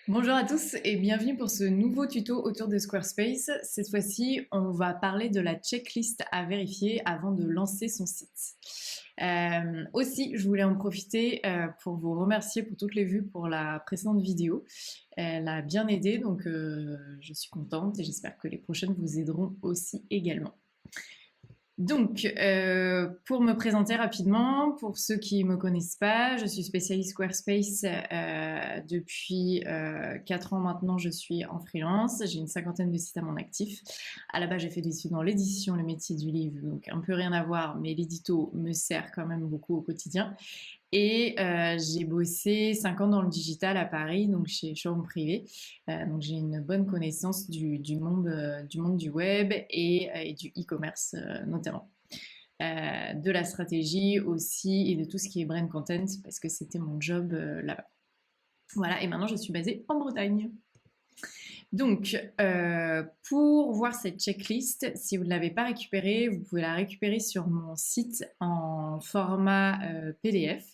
Bonjour à tous et bienvenue pour ce nouveau tuto autour de Squarespace. Cette fois-ci, on va parler de la checklist à vérifier avant de lancer son site. Aussi, je voulais en profiter pour vous remercier pour toutes les vues pour la précédente vidéo. Elle a bien aidé, donc je suis contente et j'espère que les prochaines vous aideront aussi également. Donc, pour me présenter rapidement, pour ceux qui ne me connaissent pas, je suis spécialiste Squarespace depuis 4 ans maintenant. Je suis en freelance, j'ai une cinquantaine de sites à mon actif. À la base, j'ai fait des études dans l'édition, le métier du livre, donc un peu rien à voir, mais l'édito me sert quand même beaucoup au quotidien. Et j'ai bossé 5 ans dans le digital à Paris, donc chez Showroom Privé. Donc j'ai une bonne connaissance du monde du web et du e-commerce notamment. De la stratégie aussi et de tout ce qui est brand content parce que c'était mon job là-bas. Voilà, et maintenant je suis basée en Bretagne. Donc, pour voir cette checklist, si vous ne l'avez pas récupérée, vous pouvez la récupérer sur mon site en format PDF.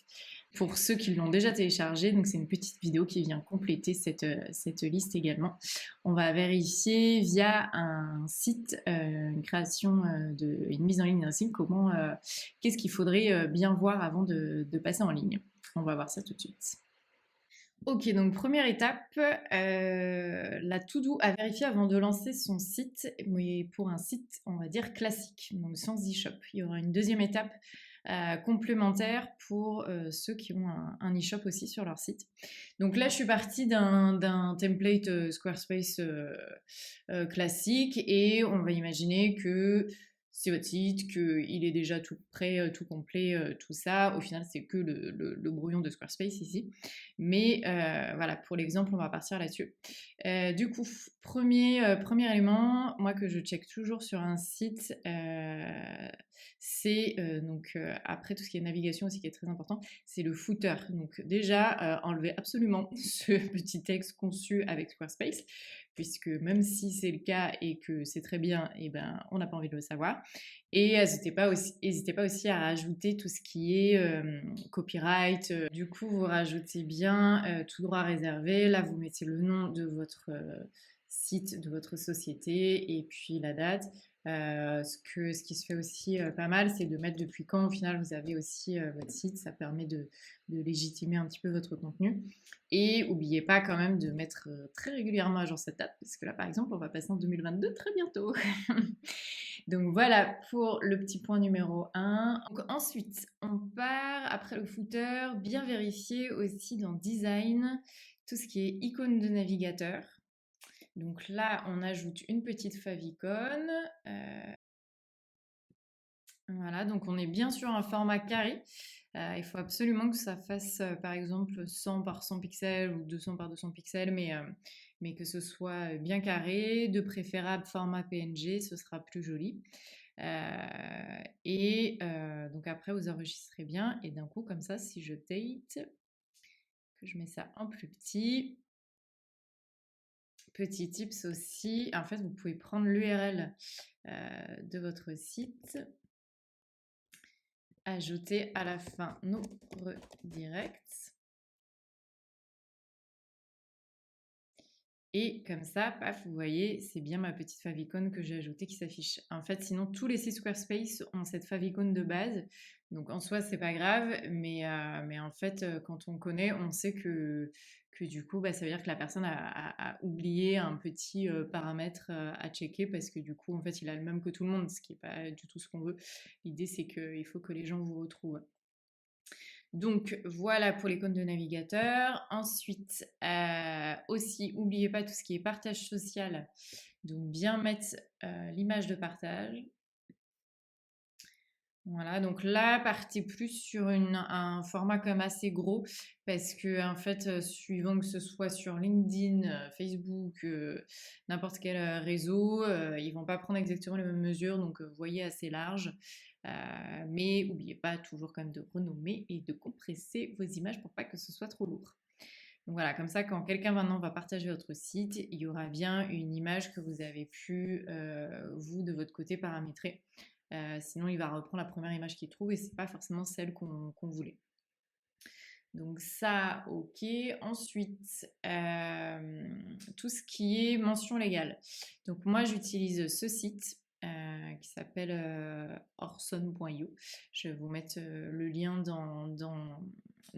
Pour ceux qui l'ont déjà téléchargé, donc c'est une petite vidéo qui vient compléter cette liste également. On va vérifier via un site, une création, une mise en ligne d'un site, qu'est-ce qu'il faudrait bien voir avant de passer en ligne. On va voir ça tout de suite. Ok, donc première étape, la to-do à vérifier avant de lancer son site, mais pour un site, on va dire classique, donc sans e-shop. Il y aura une deuxième étape complémentaire pour ceux qui ont un e-shop aussi sur leur site. Donc là, je suis partie d'un template Squarespace classique et on va imaginer que c'est votre site, qu'il est déjà tout prêt, tout complet, tout ça. Au final, c'est que le brouillon de Squarespace ici. Mais voilà, pour l'exemple, on va partir là-dessus. Du coup, premier élément, moi que je check toujours sur un site, c'est après tout ce qui est navigation aussi qui est très important, c'est le footer. Donc déjà, enlevez absolument ce petit texte conçu avec Squarespace, puisque même si c'est le cas et que c'est très bien, et ben on n'a pas envie de le savoir. Et n'hésitez pas aussi à rajouter tout ce qui est copyright. Du coup, vous rajoutez bien tout droit réservé. Là, vous mettez le nom de votre site, de votre société et puis la date. Ce qui se fait aussi pas mal, c'est de mettre depuis quand au final vous avez aussi votre site. Ça permet de légitimer un petit peu votre contenu. Et n'oubliez pas quand même de mettre très régulièrement à jour cette date, parce que là par exemple on va passer en 2022 très bientôt. Donc voilà pour le petit point numéro 1. Donc ensuite, on part après le footer, bien vérifier aussi dans design tout ce qui est icône de navigateur. Donc là, on ajoute une petite favicon. Voilà, donc on est bien sur un format carré. Il faut absolument que ça fasse par exemple 100 par 100 pixels ou 200 par 200 pixels, mais que ce soit bien carré, de préférable format PNG, ce sera plus joli. Donc après, vous enregistrez bien et d'un coup, comme ça, si je date, que je mets ça en plus petit. Petit tips aussi, en fait, vous pouvez prendre l'URL de votre site, ajouter à la fin nos redirects. Et comme ça, paf, vous voyez, c'est bien ma petite favicon que j'ai ajoutée qui s'affiche. En fait, sinon, tous les sites Squarespace ont cette favicon de base. Donc, en soi, c'est pas grave. Mais en fait, quand on connaît, on sait que du coup, ça veut dire que la personne a oublié un petit paramètre à checker parce que du coup, en fait, il a le même que tout le monde, ce qui n'est pas du tout ce qu'on veut. L'idée, c'est qu'il faut que les gens vous retrouvent. Donc voilà pour les comptes de navigateur. Ensuite, aussi, n'oubliez pas tout ce qui est partage social. Donc bien mettre l'image de partage. Voilà, donc là, partez plus sur un format quand même assez gros parce que en fait, suivant que ce soit sur LinkedIn, Facebook, n'importe quel réseau, ils vont pas prendre exactement les mêmes mesures, donc voyez assez large. Mais n'oubliez pas toujours quand même de renommer et de compresser vos images pour pas que ce soit trop lourd. Donc voilà, comme ça, quand quelqu'un maintenant va partager votre site, il y aura bien une image que vous avez pu, vous, de votre côté, paramétrer. Sinon, il va reprendre la première image qu'il trouve et c'est pas forcément celle qu'on voulait. Donc ça, ok. Ensuite, tout ce qui est mention légale. Donc moi, j'utilise ce site qui s'appelle orson.io. Je vais vous mettre le lien dans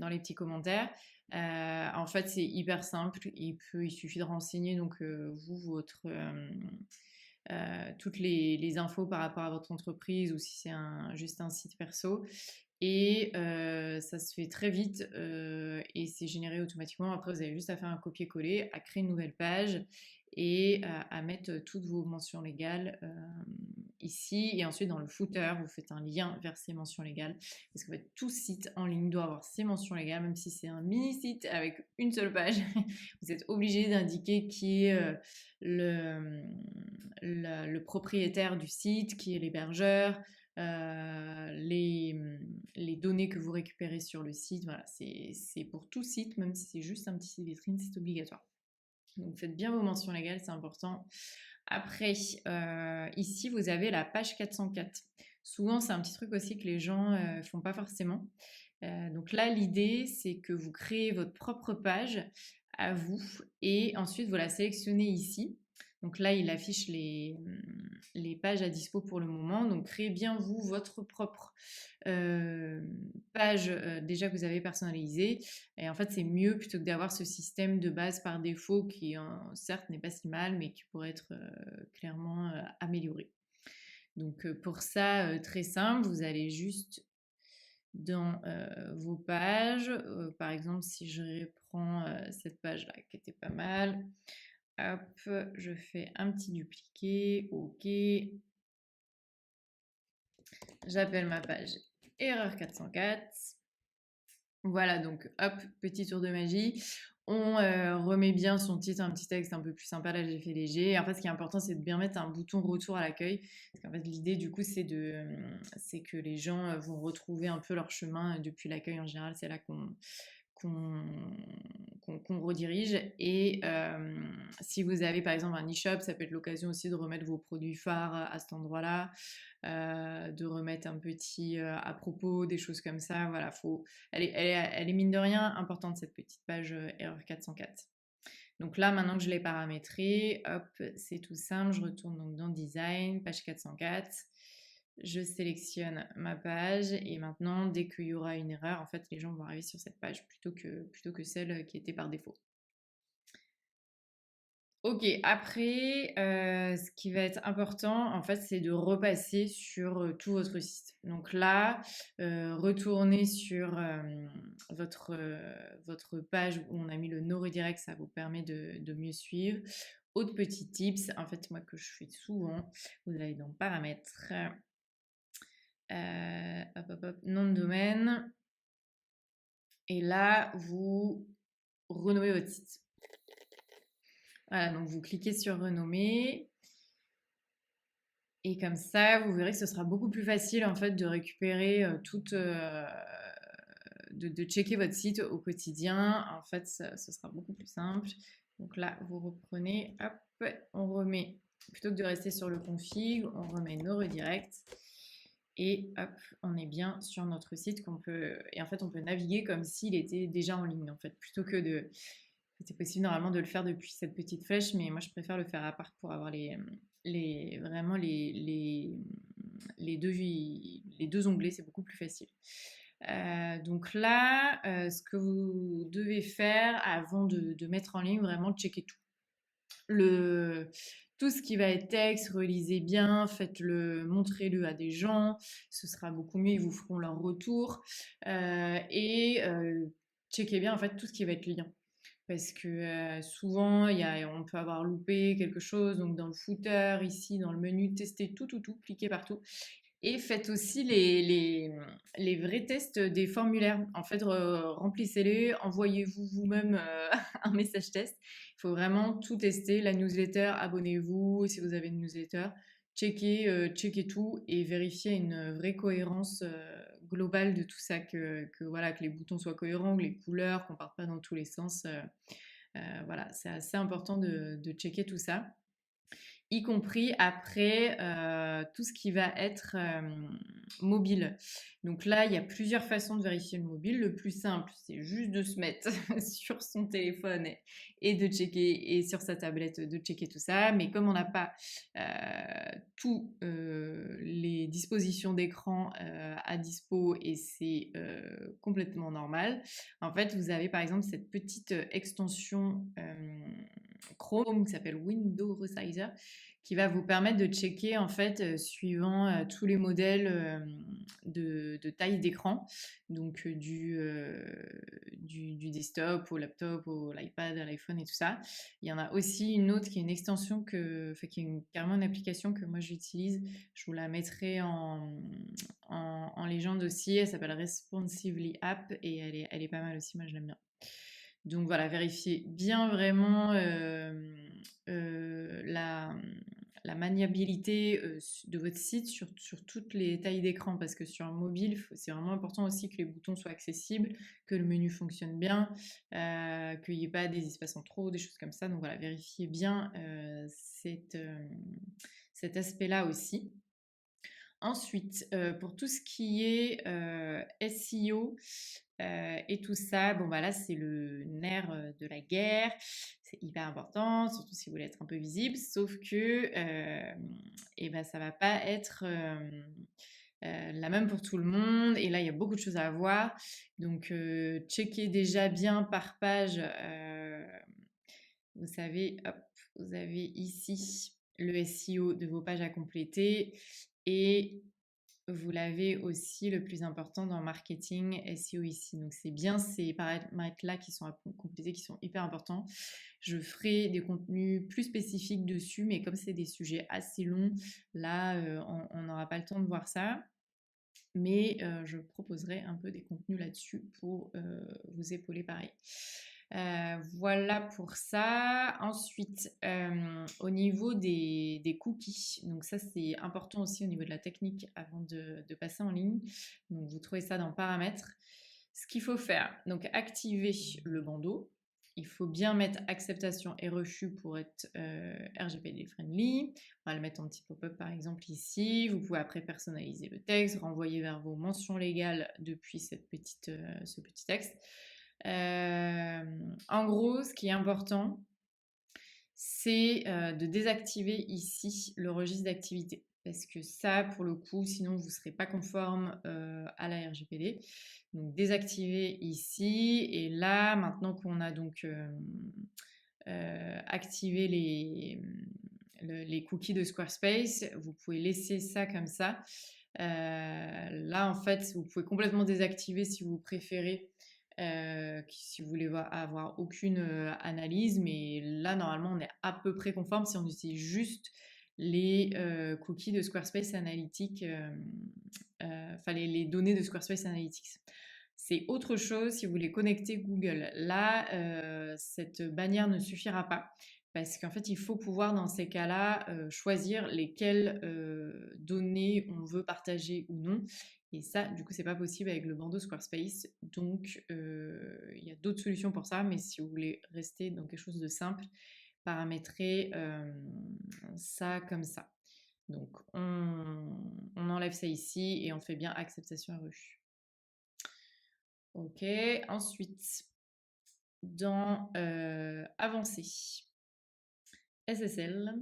les petits commentaires. En fait, c'est hyper simple. Il suffit de renseigner donc toutes les infos par rapport à votre entreprise ou si c'est juste un site perso. Et ça se fait très vite et c'est généré automatiquement. Après, vous avez juste à faire un copier-coller, à créer une nouvelle page et à mettre toutes vos mentions légales ici. Et ensuite, dans le footer, vous faites un lien vers ces mentions légales. Parce qu'en fait, tout site en ligne doit avoir ces mentions légales, même si c'est un mini-site avec une seule page. Vous êtes obligé d'indiquer qui est le propriétaire du site, qui est l'hébergeur, les données que vous récupérez sur le site. Voilà, c'est pour tout site, même si c'est juste un petit site vitrine, c'est obligatoire. Donc faites bien vos mentions légales, c'est important. Après, ici, vous avez la page 404. Souvent, c'est un petit truc aussi que les gens font pas forcément. Donc là, l'idée, c'est que vous créez votre propre page à vous et ensuite, vous la sélectionnez ici. Donc là, il affiche les pages à dispo pour le moment. Donc créez bien vous votre propre page déjà que vous avez personnalisée. Et en fait, c'est mieux plutôt que d'avoir ce système de base par défaut qui, certes, n'est pas si mal, mais qui pourrait être clairement amélioré. Donc pour ça, très simple, vous allez juste dans vos pages. Par exemple, si je reprends cette page-là qui était pas mal, hop, je fais un petit dupliqué, ok. J'appelle ma page erreur 404. Voilà, donc hop, petit tour de magie. On remet bien son titre, un petit texte un peu plus sympa. Là, j'ai fait léger. En fait, ce qui est important, c'est de bien mettre un bouton retour à l'accueil. Parce qu'en fait, l'idée, du coup, c'est que les gens vont retrouver un peu leur chemin depuis l'accueil en général. C'est là qu'on redirige. Et si vous avez par exemple un e-shop, ça peut être l'occasion aussi de remettre vos produits phares à cet endroit-là, de remettre un petit à propos, des choses comme ça. Voilà, elle est mine de rien importante cette petite page erreur 404. Donc là, maintenant que je l'ai paramétré, hop, c'est tout simple. Je retourne donc dans Design, page 404. Je sélectionne ma page et maintenant, dès qu'il y aura une erreur, en fait, les gens vont arriver sur cette page plutôt que celle qui était par défaut. Ok, après, ce qui va être important, en fait, c'est de repasser sur tout votre site. Donc là, retournez sur votre page où on a mis le no redirect, ça vous permet de mieux suivre. Autre petit tips, en fait, moi que je fais souvent, vous allez dans paramètres, hop, hop, hop, nom de domaine, et là, vous renommez votre site. Voilà, donc vous cliquez sur renommer. Et comme ça, vous verrez que ce sera beaucoup plus facile en fait de récupérer de checker votre site au quotidien. En fait, ce sera beaucoup plus simple. Donc là, vous reprenez, hop, on remet, plutôt que de rester sur le config, on remet nos redirects. Et hop, on est bien sur notre site et en fait, on peut naviguer comme s'il était déjà en ligne en fait, plutôt que de. C'est possible normalement de le faire depuis cette petite flèche, mais moi je préfère le faire à part pour avoir vraiment les deux onglets, c'est beaucoup plus facile. Donc là, ce que vous devez faire avant de mettre en ligne, vraiment checker tout. Tout ce qui va être texte, relisez bien, faites-le, montrez-le à des gens, ce sera beaucoup mieux, ils vous feront leur retour. Checkez bien en fait tout ce qui va être lien. Parce que souvent, on peut avoir loupé quelque chose, donc dans le footer, ici, dans le menu, testez tout, cliquez partout. Et faites aussi les vrais tests des formulaires. En fait, remplissez-les, envoyez-vous vous-même un message test. Il faut vraiment tout tester. La newsletter, abonnez-vous si vous avez une newsletter. Checkez tout et vérifiez une vraie cohérence globale de tout ça, voilà, que les boutons soient cohérents, que les couleurs, qu'on ne parte pas dans tous les sens. Voilà, c'est assez important de checker tout ça. y compris après tout ce qui va être mobile. Donc là, il y a plusieurs façons de vérifier le mobile. Le plus simple, c'est juste de se mettre sur son téléphone et de checker, et sur sa tablette de checker tout ça. Mais comme on n'a pas tous les dispositions d'écran à dispo, et c'est complètement normal, en fait, vous avez par exemple cette petite extension Chrome qui s'appelle Window Resizer, qui va vous permettre de checker en fait suivant tous les modèles de taille d'écran, donc du desktop au laptop, au l'iPad, à l'iPhone et tout ça. Il y en a aussi une autre qui est une extension qui est carrément une application que moi j'utilise. Je vous la mettrai en légende aussi. Elle s'appelle Responsively App et elle est pas mal aussi. Moi je l'aime bien. Donc voilà, vérifiez bien vraiment la maniabilité de votre site sur toutes les tailles d'écran, parce que sur un mobile, c'est vraiment important aussi que les boutons soient accessibles, que le menu fonctionne bien, qu'il n'y ait pas des espaces en trop, des choses comme ça. Donc voilà, vérifiez bien cet aspect-là aussi. Ensuite, pour tout ce qui est SEO et tout ça, bon bah là c'est le nerf de la guerre, c'est hyper important, surtout si vous voulez être un peu visible, sauf que et ben, ça va pas être la même pour tout le monde, et là il y a beaucoup de choses à voir, donc checkez déjà bien par page, vous savez, hop, vous avez ici le SEO de vos pages à compléter, et vous l'avez aussi, le plus important dans marketing SEO ici. Donc c'est bien ces paramètres-là qui sont à compléter, qui sont hyper importants. Je ferai des contenus plus spécifiques dessus, mais comme c'est des sujets assez longs, là on n'aura pas le temps de voir ça. Mais je proposerai un peu des contenus là-dessus pour vous épauler pareil. Voilà pour ça. Ensuite, au niveau des cookies, donc ça c'est important aussi au niveau de la technique avant de passer en ligne. Donc vous trouvez ça dans paramètres. Ce qu'il faut faire, donc activer le bandeau. Il faut bien mettre acceptation et refus pour être RGPD friendly. On va le mettre en petit pop-up par exemple ici. Vous pouvez après personnaliser le texte, renvoyer vers vos mentions légales depuis ce petit texte. En gros, ce qui est important, c'est de désactiver ici le registre d'activité. Parce que ça, pour le coup, sinon vous ne serez pas conforme à la RGPD. Donc désactiver ici. Et là, maintenant qu'on a donc activé les cookies de Squarespace, vous pouvez laisser ça comme ça. Là, en fait, vous pouvez complètement désactiver si vous préférez, si vous voulez avoir aucune analyse, mais là, normalement, on est à peu près conforme si on utilise juste les cookies de Squarespace Analytics, enfin les données de Squarespace Analytics. C'est autre chose si vous voulez connecter Google. Là, cette bannière ne suffira pas, parce qu'en fait, il faut pouvoir dans ces cas-là choisir lesquelles données on veut partager ou non. Et ça, du coup, c'est pas possible avec le bandeau Squarespace. Donc, il y a d'autres solutions pour ça, mais si vous voulez rester dans quelque chose de simple, paramétrer ça comme ça. Donc, on enlève ça ici et on fait bien acceptation et refus. Ok, ensuite, dans Avancer, SSL.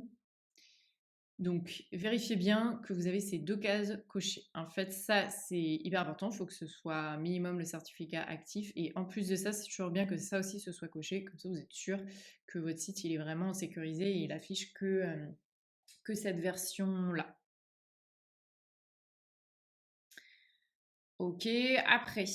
Donc, vérifiez bien que vous avez ces deux cases cochées. En fait, ça, c'est hyper important. Il faut que ce soit minimum le certificat actif. Et en plus de ça, c'est toujours bien que ça aussi se soit coché. Comme ça, vous êtes sûr que votre site, il est vraiment sécurisé et il affiche que cette version-là. Ok, après,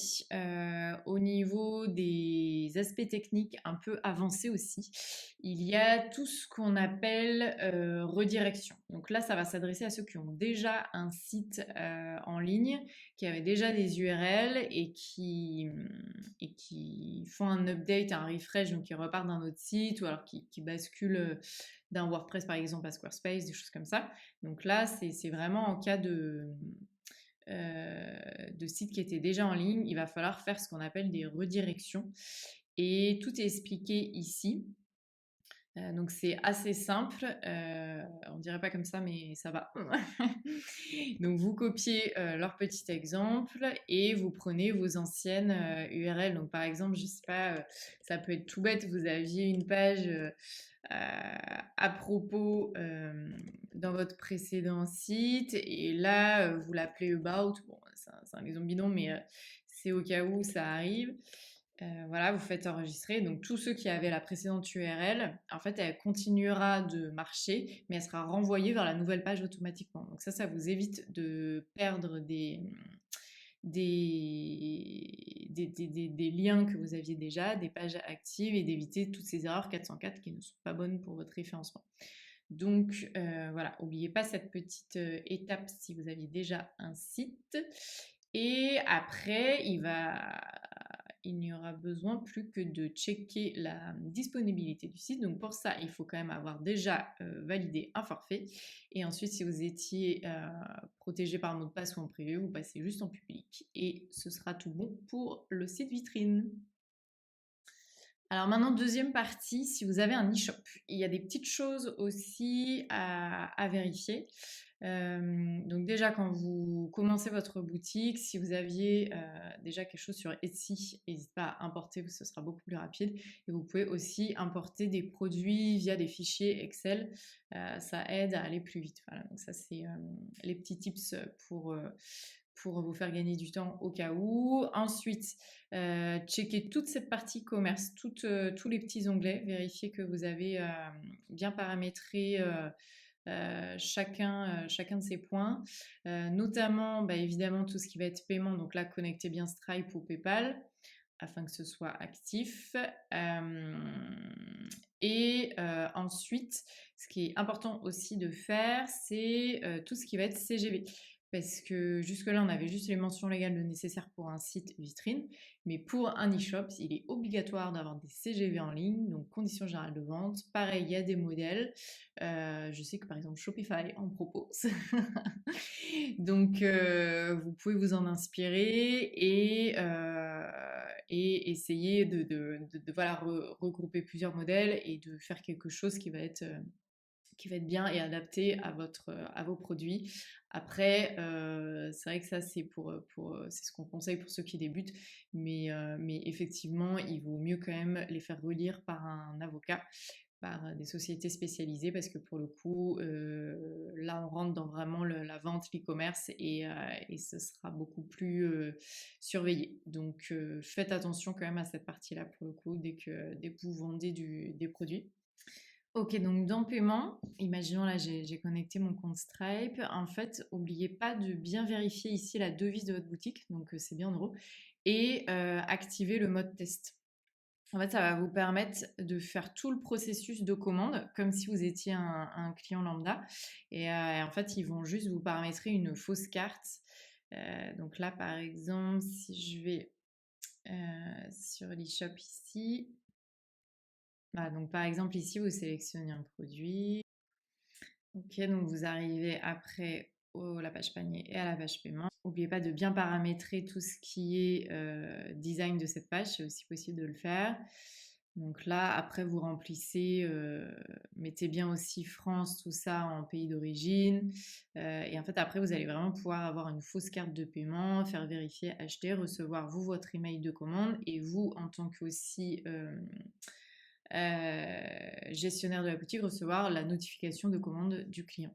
au niveau des aspects techniques un peu avancés aussi, il y a tout ce qu'on appelle redirection. Donc là, ça va s'adresser à ceux qui ont déjà un site en ligne, qui avaient déjà des URL et qui font un update, un refresh, donc qui repartent d'un autre site, ou alors qui basculent d'un WordPress par exemple à Squarespace, des choses comme ça. Donc là, c'est vraiment en cas de sites qui étaient déjà en ligne, il va falloir faire ce qu'on appelle des redirections. Et tout est expliqué ici. Donc c'est assez simple, on dirait pas comme ça, mais ça va. Donc vous copiez leur petit exemple et vous prenez vos anciennes URL. Donc par exemple, je sais pas, ça peut être tout bête, vous aviez une page à propos dans votre précédent site et là vous l'appelez About. Bon, c'est un exemple bidon, mais c'est au cas où ça arrive. Voilà, vous faites enregistrer. Donc, tous ceux qui avaient la précédente URL, en fait, elle continuera de marcher, mais elle sera renvoyée vers la nouvelle page automatiquement. Donc, ça vous évite de perdre des liens que vous aviez déjà, des pages actives et d'éviter toutes ces erreurs 404 qui ne sont pas bonnes pour votre référencement. Donc voilà, n'oubliez pas cette petite étape si vous aviez déjà un site. Et après, il n'y aura besoin plus que de checker la disponibilité du site. Donc pour ça, il faut quand même avoir déjà validé un forfait. Et ensuite, si vous étiez protégé par mot de passe ou en privé, vous passez juste en public et ce sera tout bon pour le site vitrine. Alors maintenant, deuxième partie, si vous avez un e-shop, il y a des petites choses aussi à vérifier. Donc déjà, quand vous commencez votre boutique, si vous aviez déjà quelque chose sur Etsy, n'hésitez pas à importer, ce sera beaucoup plus rapide. Et vous pouvez aussi importer des produits via des fichiers Excel. Ça aide à aller plus vite. Voilà, donc ça, c'est les petits tips pour vous faire gagner du temps au cas où. Ensuite, checker toute cette partie commerce, tous les petits onglets, vérifier que vous avez bien paramétré chacun de ces points, notamment évidemment tout ce qui va être paiement, donc là connectez bien Stripe ou PayPal afin que ce soit actif. Et ensuite, ce qui est important aussi de faire, c'est tout ce qui va être CGV. Parce que jusque-là, on avait juste les mentions légales nécessaires pour un site vitrine. Mais pour un e-shop, il est obligatoire d'avoir des CGV en ligne, donc conditions générales de vente. Pareil, il y a des modèles. Je sais que par exemple Shopify en propose. Donc vous pouvez vous en inspirer et essayer de voilà, regrouper plusieurs modèles et de faire quelque chose qui va être bien et adapté à vos produits. Après, c'est vrai que ça, c'est c'est ce qu'on conseille pour ceux qui débutent, mais effectivement, il vaut mieux quand même les faire relire par un avocat, par des sociétés spécialisées, parce que pour le coup, là, on rentre dans vraiment la vente, l'e-commerce, et ce sera beaucoup plus surveillé. Donc, faites attention quand même à cette partie-là, pour le coup, dès que vous vendez des produits. Ok, donc dans paiement, imaginons là j'ai connecté mon compte Stripe. En fait, n'oubliez pas de bien vérifier ici la devise de votre boutique, donc c'est bien en euros, et activer le mode test. En fait, ça va vous permettre de faire tout le processus de commande comme si vous étiez un client lambda. Et en fait, ils vont juste vous paramétrer une fausse carte. Donc là, par exemple, si je vais sur l'e-shop ici, voilà, donc par exemple ici, vous sélectionnez un produit. Ok, donc vous arrivez après la page panier et à la page paiement. N'oubliez pas de bien paramétrer tout ce qui est design de cette page, c'est aussi possible de le faire. Donc là, après, vous remplissez, mettez bien aussi France, tout ça en pays d'origine. Et en fait, après, vous allez vraiment pouvoir avoir une fausse carte de paiement, faire vérifier, acheter, recevoir vous votre email de commande et vous, en tant que aussi gestionnaire de la boutique, recevoir la notification de commande du client.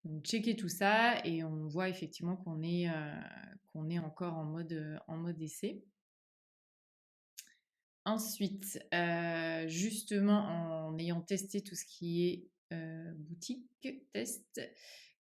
Donc checker tout ça et on voit effectivement qu'on est encore en mode essai. Ensuite, justement en ayant testé tout ce qui est boutique, test,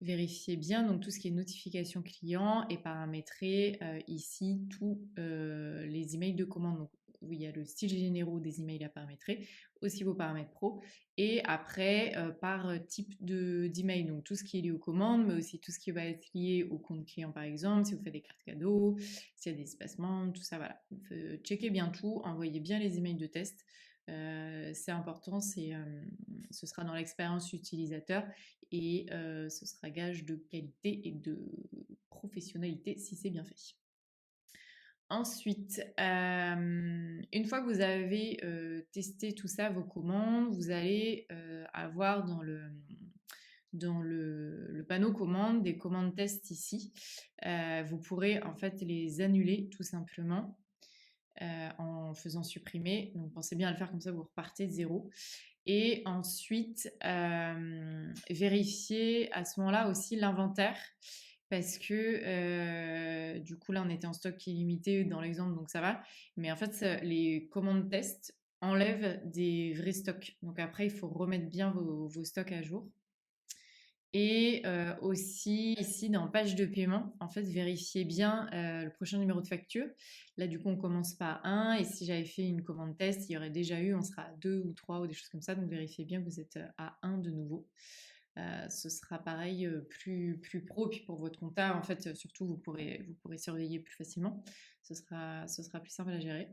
vérifiez bien donc tout ce qui est notification client et paramétrer ici tous les emails de commande. Donc, où il y a le style généraux des emails à paramétrer, aussi vos paramètres pro, et après par type d'email, donc tout ce qui est lié aux commandes, mais aussi tout ce qui va être lié au compte client par exemple, si vous faites des cartes cadeaux, s'il y a des espacements, tout ça, voilà. Checkez bien tout, envoyez bien les emails de test. C'est important, ce sera dans l'expérience utilisateur et ce sera gage de qualité et de professionnalité si c'est bien fait. Ensuite, une fois que vous avez testé tout ça, vos commandes, vous allez avoir dans le panneau commandes des commandes test ici. Vous pourrez en fait les annuler tout simplement en faisant supprimer. Donc pensez bien à le faire comme ça, vous repartez de zéro. Et ensuite, vérifier à ce moment-là aussi l'inventaire. Parce que du coup, là, on était en stock illimité dans l'exemple, donc ça va. Mais en fait, les commandes test enlèvent des vrais stocks. Donc après, il faut remettre bien vos stocks à jour. Et aussi, ici, dans page de paiement, en fait, vérifiez bien le prochain numéro de facture. Là, du coup, on commence par 1. Et si j'avais fait une commande test, il y aurait déjà eu, on sera à 2 ou 3 ou des choses comme ça. Donc, vérifiez bien que vous êtes à 1 de nouveau. Ce sera pareil, plus pro. Puis pour votre compta, en fait, surtout, vous pourrez surveiller plus facilement. Ce sera plus simple à gérer.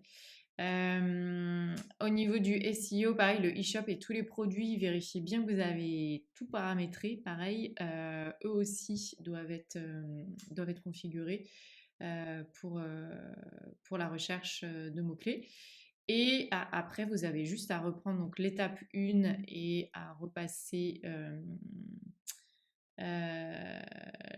Au niveau du SEO, pareil, le e-shop et tous les produits, vérifiez bien que vous avez tout paramétré. Pareil, eux aussi doivent être configurés pour la recherche de mots-clés. Et après, vous avez juste à reprendre donc l'étape 1 et à repasser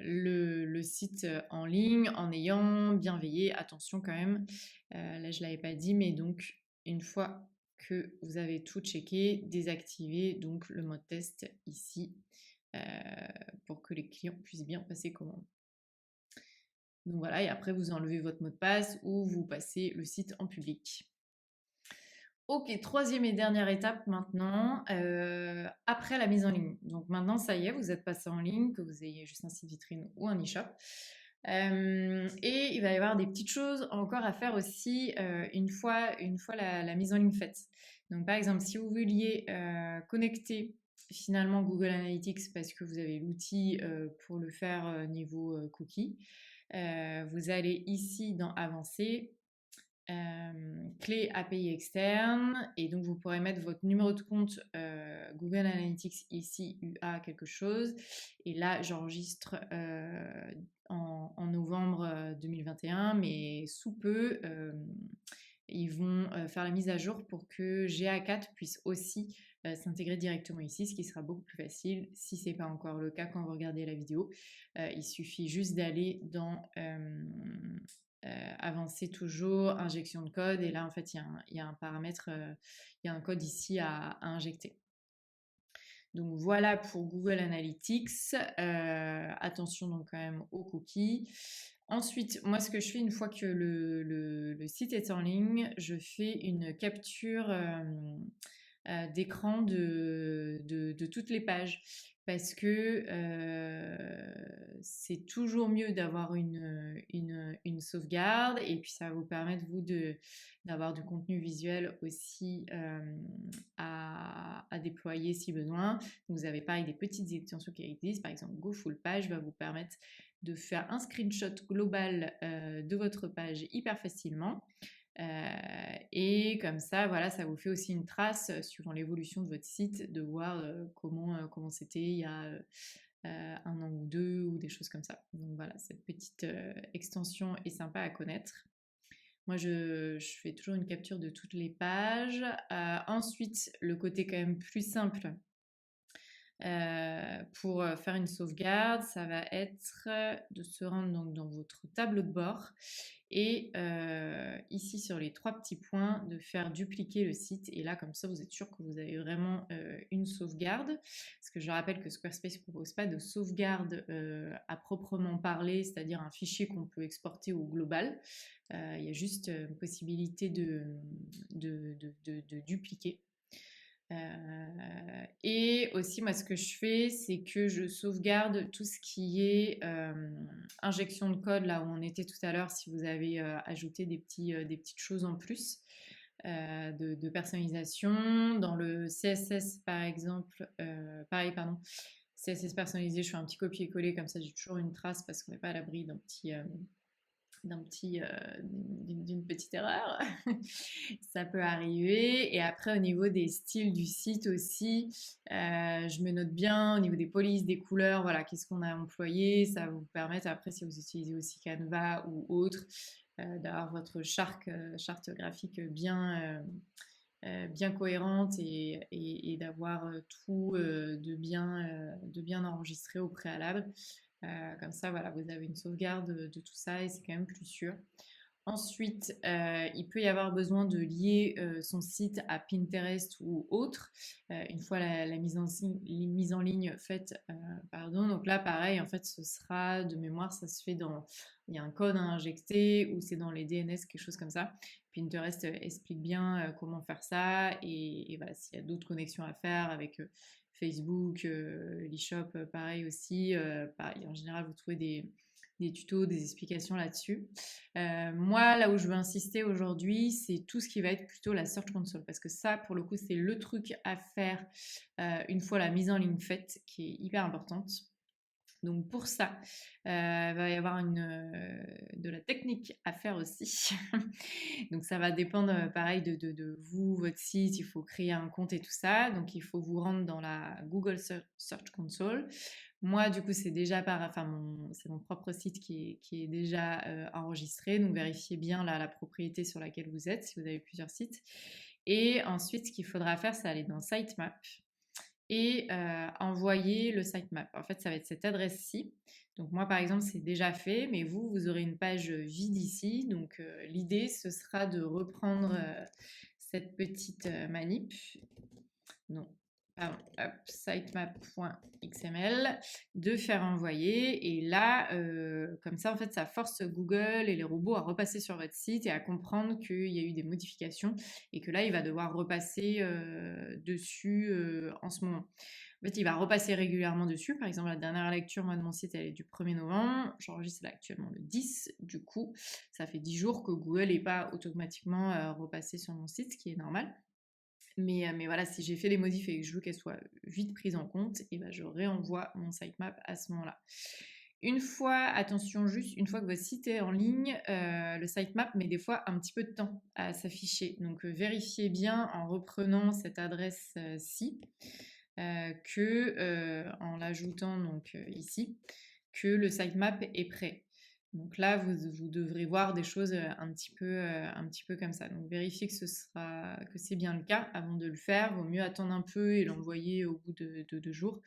le site en ligne en ayant bien veillé. Attention quand même, là je ne l'avais pas dit, mais donc une fois que vous avez tout checké, désactivez donc le mode test ici pour que les clients puissent bien passer commande. Donc voilà, et après vous enlevez votre mot de passe ou vous passez le site en public. Ok, troisième et dernière étape maintenant, après la mise en ligne. Donc maintenant, ça y est, vous êtes passé en ligne, que vous ayez juste un site vitrine ou un e-shop. Et il va y avoir des petites choses encore à faire aussi une fois la mise en ligne faite. Donc par exemple, si vous vouliez connecter finalement Google Analytics parce que vous avez l'outil pour le faire niveau cookie, vous allez ici dans Avancer, clé API externe, et donc vous pourrez mettre votre numéro de compte Google Analytics ici, UA quelque chose, et là j'enregistre en novembre 2021, mais sous peu ils vont faire la mise à jour pour que GA4 puisse aussi s'intégrer directement ici, ce qui sera beaucoup plus facile si ce n'est pas encore le cas quand vous regardez la vidéo. Il suffit juste d'aller dans avancer toujours, injection de code, et là en fait il y a un paramètre, il y a un code ici à injecter. Donc voilà pour Google Analytics. Attention donc quand même aux cookies. Ensuite, moi ce que je fais une fois que le site est en ligne, je fais une capture d'écran de toutes les pages, parce que c'est toujours mieux d'avoir une sauvegarde, et puis ça va vous permettre vous d'avoir du contenu visuel aussi à déployer si besoin. Donc, vous avez pareil des petites extensions qui existent, par exemple Go Full Page va vous permettre de faire un screenshot global de votre page hyper facilement. Et comme ça, voilà, ça vous fait aussi une trace suivant l'évolution de votre site, de voir comment c'était il y a un an ou deux, ou des choses comme ça. Donc voilà, cette petite extension est sympa à connaître. Moi, je fais toujours une capture de toutes les pages. Ensuite, le côté quand même plus simple pour faire une sauvegarde, ça va être de se rendre donc dans votre tableau de bord, et ici sur les 3 petits points, de faire dupliquer le site, et là comme ça vous êtes sûr que vous avez vraiment une sauvegarde, parce que je rappelle que Squarespace ne propose pas de sauvegarde à proprement parler, c'est-à-dire un fichier qu'on peut exporter au global. Il y a juste une possibilité de dupliquer. Et aussi, moi, ce que je fais, c'est que je sauvegarde tout ce qui est injection de code, là où on était tout à l'heure, si vous avez ajouté des petites choses en plus de personnalisation. Dans le CSS, par exemple, pareil, pardon, CSS personnalisé, je fais un petit copier-coller, comme ça j'ai toujours une trace, parce qu'on n'est pas à l'abri d'une petite erreur. Ça peut arriver. Et après, au niveau des styles du site aussi, je me note bien au niveau des polices, des couleurs, voilà, qu'est-ce qu'on a employé. Ça va vous permettre, après, si vous utilisez aussi Canva ou autre, d'avoir votre charte graphique bien cohérente et d'avoir tout de bien enregistré au préalable. Comme ça, voilà, vous avez une sauvegarde de tout ça et c'est quand même plus sûr. Ensuite, il peut y avoir besoin de lier son site à Pinterest ou autre, une fois la mise en ligne faite. Pardon. Donc là, pareil, en fait, ce sera de mémoire, ça se fait il y a un code à injecter ou c'est dans les DNS, quelque chose comme ça. Pinterest explique bien comment faire ça et voilà, s'il y a d'autres connexions à faire avec Facebook, l'eShop, pareil aussi. Pareil, en général, vous trouvez des tutos, des explications là-dessus. Moi, là où je veux insister aujourd'hui, c'est tout ce qui va être plutôt la Search Console, parce que ça, pour le coup, c'est le truc à faire une fois la mise en ligne faite, qui est hyper importante. Donc pour ça, il va y avoir de la technique à faire aussi. Donc ça va dépendre pareil de vous, votre site, il faut créer un compte et tout ça. Donc il faut vous rendre dans la Google Search Console. Moi, du coup, c'est déjà c'est mon propre site qui est déjà enregistré. Donc vérifiez bien la propriété sur laquelle vous êtes, si vous avez plusieurs sites. Et ensuite, ce qu'il faudra faire, c'est aller dans Sitemap et envoyer le sitemap. En fait, ça va être cette adresse-ci. Donc moi, par exemple, c'est déjà fait, mais vous aurez une page vide ici. Donc l'idée, ce sera de reprendre cette petite manip. Non, pardon, hop, sitemap.xml, de faire envoyer. Et là, comme ça, en fait, ça force Google et les robots à repasser sur votre site et à comprendre qu'il y a eu des modifications et que là, il va devoir repasser dessus en ce moment. En fait, il va repasser régulièrement dessus. Par exemple, la dernière lecture, moi, de mon site, elle est du 1er novembre. J'enregistre là actuellement le 10. Du coup, ça fait 10 jours que Google n'est pas automatiquement repassé sur mon site, ce qui est normal. Mais voilà, si j'ai fait des modifs et que je veux qu'elles soient vite prises en compte, et ben je réenvoie mon sitemap à ce moment-là. Une fois, attention juste, une fois que votre site est en ligne, le sitemap met des fois un petit peu de temps à s'afficher. Donc vérifiez bien en reprenant cette adresse-ci en l'ajoutant donc ici, que le sitemap est prêt. Donc là, vous devrez voir des choses un petit peu comme ça. Donc vérifiez que c'est bien le cas avant de le faire. Vaut mieux attendre un peu et l'envoyer au bout de 2 jours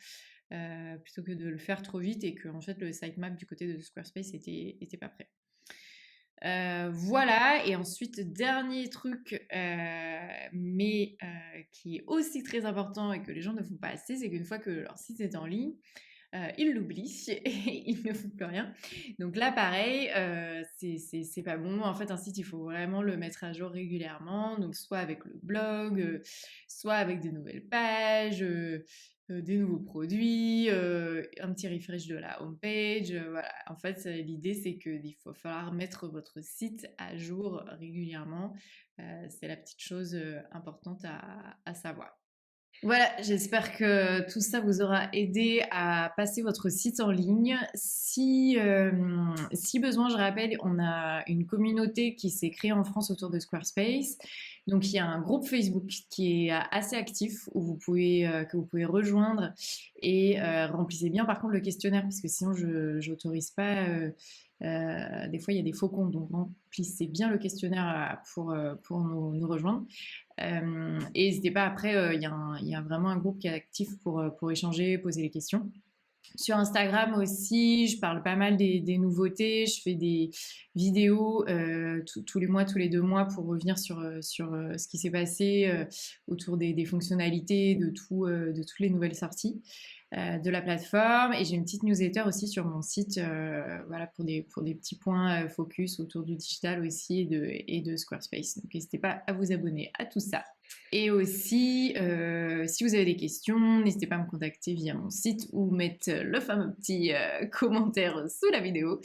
plutôt que de le faire trop vite et que en fait le sitemap du côté de Squarespace était pas prêt. Voilà, et ensuite, dernier truc, mais qui est aussi très important et que les gens ne font pas assez, c'est qu'une fois que leur site est en ligne, ils l'oublient et ils ne font plus rien. Donc là, pareil, c'est pas bon. En fait, un site, il faut vraiment le mettre à jour régulièrement, donc soit avec le blog, soit avec des nouvelles pages, des nouveaux produits, un petit refresh de la homepage. Voilà. En fait, l'idée, c'est qu'il va falloir mettre votre site à jour régulièrement. C'est la petite chose importante à savoir. Voilà, j'espère que tout ça vous aura aidé à passer votre site en ligne. Si besoin, je rappelle, on a une communauté qui s'est créée en France autour de Squarespace. Donc, il y a un groupe Facebook qui est assez actif où que vous pouvez rejoindre et remplissez bien par contre le questionnaire parce que sinon, je n'autorise pas. Des fois, il y a des faux comptes, donc remplissez bien le questionnaire pour nous rejoindre. Et n'hésitez pas, après, il y a vraiment un groupe qui est actif pour échanger, poser les questions. Sur Instagram aussi, je parle pas mal des nouveautés. Je fais des vidéos tous les mois, tous les 2 mois pour revenir sur ce qui s'est passé autour des fonctionnalités, de toutes les nouvelles sorties de la plateforme. Et j'ai une petite newsletter aussi sur mon site voilà, pour des petits points focus autour du digital aussi et de Squarespace. Donc n'hésitez pas à vous abonner à tout ça. Et aussi, si vous avez des questions, n'hésitez pas à me contacter via mon site ou mettre le fameux petit commentaire sous la vidéo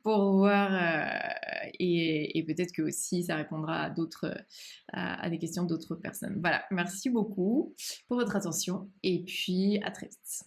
pour voir et peut-être que aussi ça répondra à des questions d'autres personnes. Voilà, merci beaucoup pour votre attention et puis à très vite.